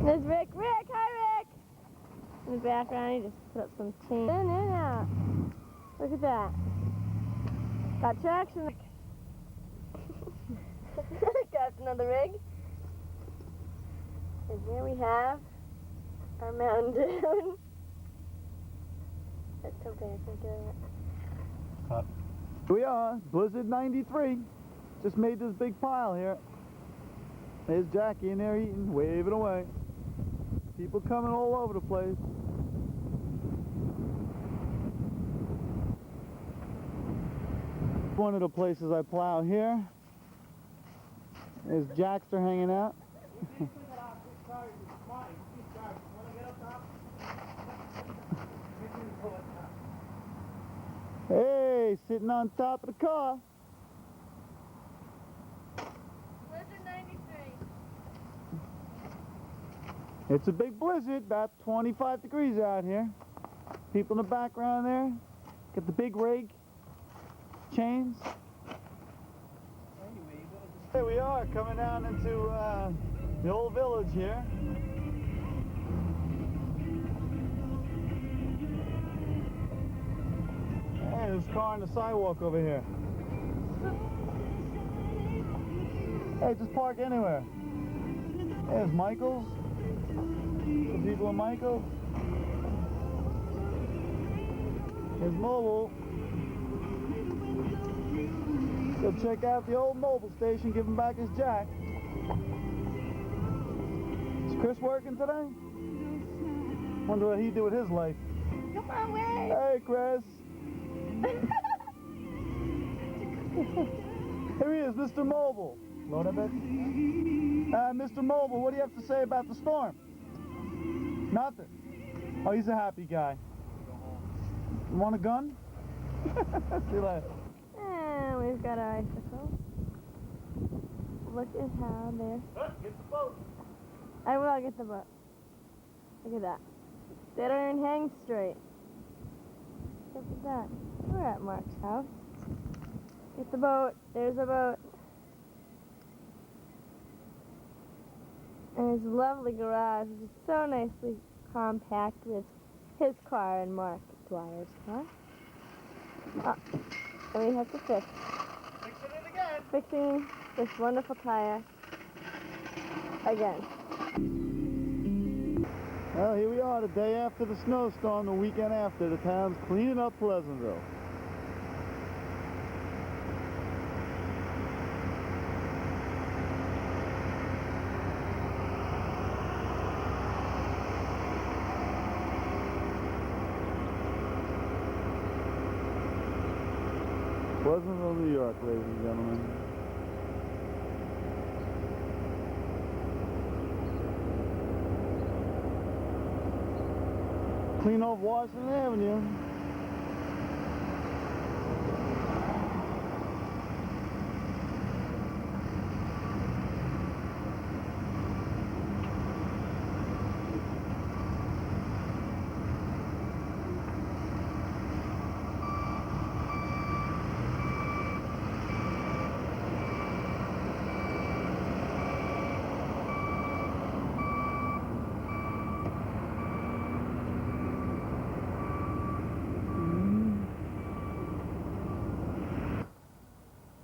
There's Rick. Rick, hi Rick! In the background, he just put up some chain. No. Look at that. Got traction. Got another rig. And here we have our Mountain Dew. That's so bad, I can't get it. Here we are, Blizzard 93. Just made this big pile here. There's Jackie in there eating, waving away. People coming all over the place. One of the places I plow here. There's Jackster hanging out. Hey, sitting on top of the car. Blizzard 93. It's a big blizzard, about 25 degrees out here. People in the background there. Got the big rig. Chains. Here we are, coming down into the old village here. Hey, there's a car on the sidewalk over here. Hey, just park anywhere. There's Michael's. The people of Michael's. There's Mobile. Go check out the old Mobile station, give him back his jack. Is Chris working today? Wonder what he did with his life. Come on, wait! Hey, Chris. Here he is, Mr. Mobile. Load a bit. Mr. Mobile, what do you have to say about the storm? Nothing. Oh, he's a happy guy. You want a gun? See you later. And we've got our icicle. Look at how they're... Get the boat. I will get the boat. Look at that. Sit and hang straight. Look at that. We're at Mark's house. Get the boat. There's a boat. And his lovely garage is so nicely compact with his car and Mark Dwyer's car. Oh, and we have to fix. Fixing it again. Fixing this wonderful tire again. Well, here we are, the day after the snowstorm, the weekend after. The town's cleaning up Pleasantville. Pleasantville, New York, ladies and gentlemen. Clean off Washington Avenue.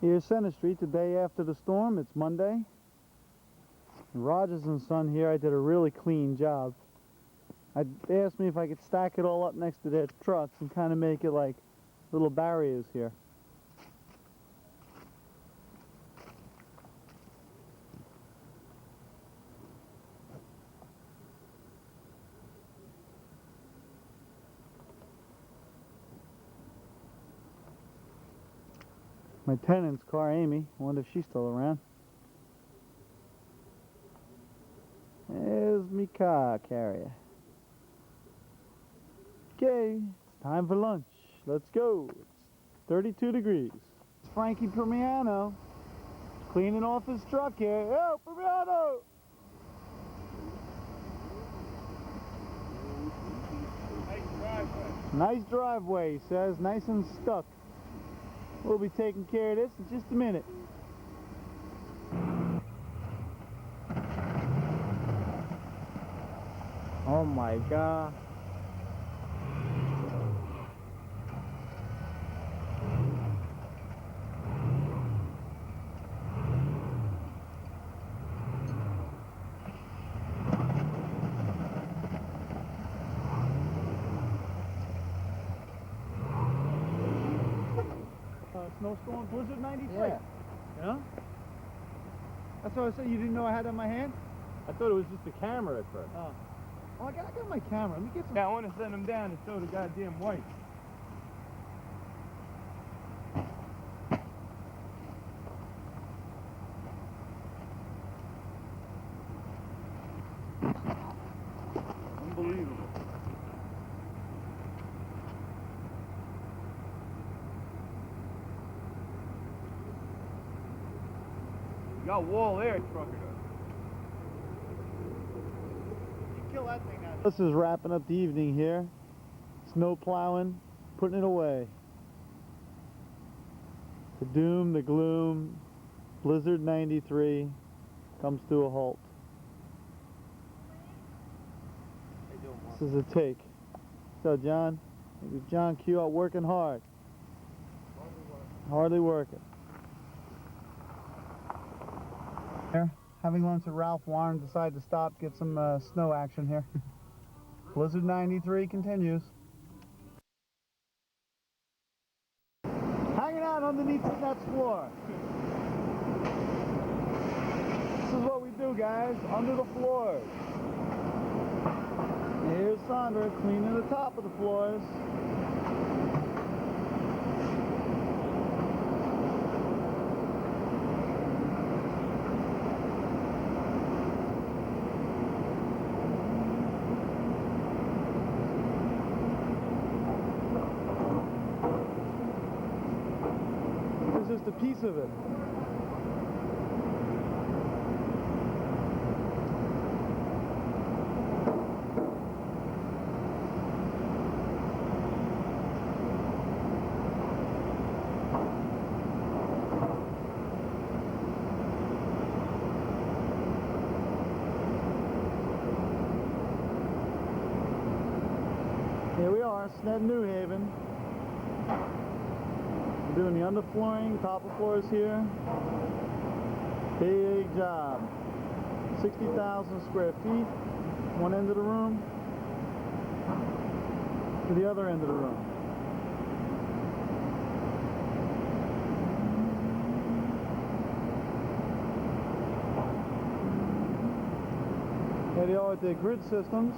Here's Center Street, the day after the storm. It's Monday. Rogers and Son here, I did a really clean job. They asked me if I could stack it all up next to their trucks and kind of make it like little barriers here. My tenant's car, Amy. I wonder if she's still around. There's me car carrier. Okay, it's time for lunch. Let's go. It's 32 degrees. It's Frankie Permiano cleaning off his truck here. Yo, Permiano! Nice driveway, he says. Nice and stuck. We'll be taking care of this in just a minute. Oh my God. Snowstorm Blizzard 93. Yeah. Yeah? That's what I said. You didn't know I had that in my hand? I thought it was just a camera at first. Oh. Oh, I got my camera. Let me get some. Yeah, I want to send them down to show the goddamn white. Unbelievable. You got wall there, trucker. Kill that thing out. This is wrapping up the evening here. Snow plowing, putting it away. The doom, the gloom, Blizzard 93 comes to a halt. This is a take. So John, maybe John Q out working hard. Hardly working. Here, having lunch at Ralph Warren, decided to stop, get some snow action here. Blizzard 93 continues. Hanging out underneath the Nets floor. This is what we do, guys, under the floors. Here's Sandra cleaning the top of the floors. Here's just a piece of it. Here we are, Sned New Haven. We're doing the underflooring, top of floors here. Big job. 60,000 square feet. One end of the room to the other end of the room. Here they are with their grid systems.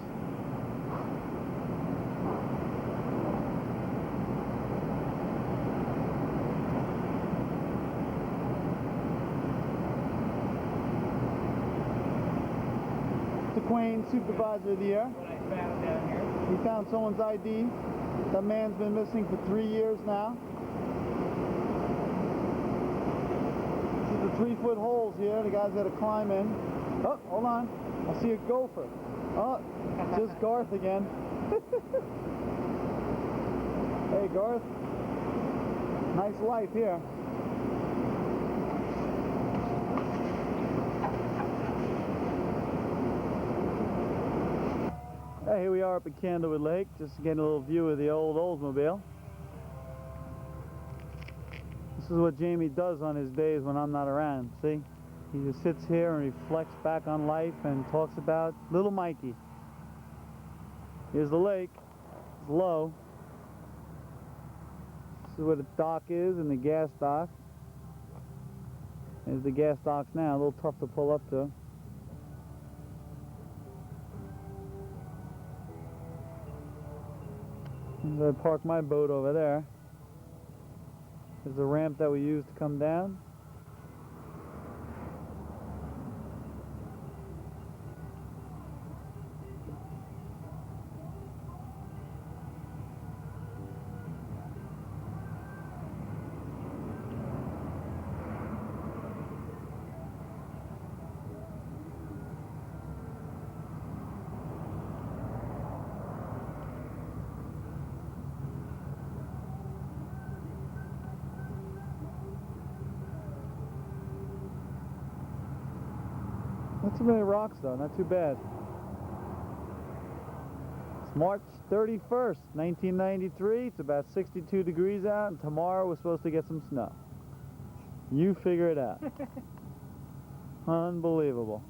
Quain, supervisor of the year. What I found down here. He found someone's ID. That man's been missing for 3 years now. This is the 3-foot holes here. The guy's got to climb in. Oh, hold on. I see a gopher. Oh, just Garth again. Hey, Garth. Nice life here. Hey, here we are up at Candlewood Lake, just getting a little view of the old Oldsmobile. This is what Jamie does on his days when I'm not around, see? He just sits here and reflects back on life and talks about little Mikey. Here's the lake, it's low. This is where the dock is and the gas dock. There's the gas docks now, a little tough to pull up to. I'm going to park my boat over there. There's the ramp that we use to come down. Not too many rocks though, not too bad. March 31st, 1993. It's about 62 degrees out, and tomorrow we're supposed to get some snow. You figure it out. Unbelievable.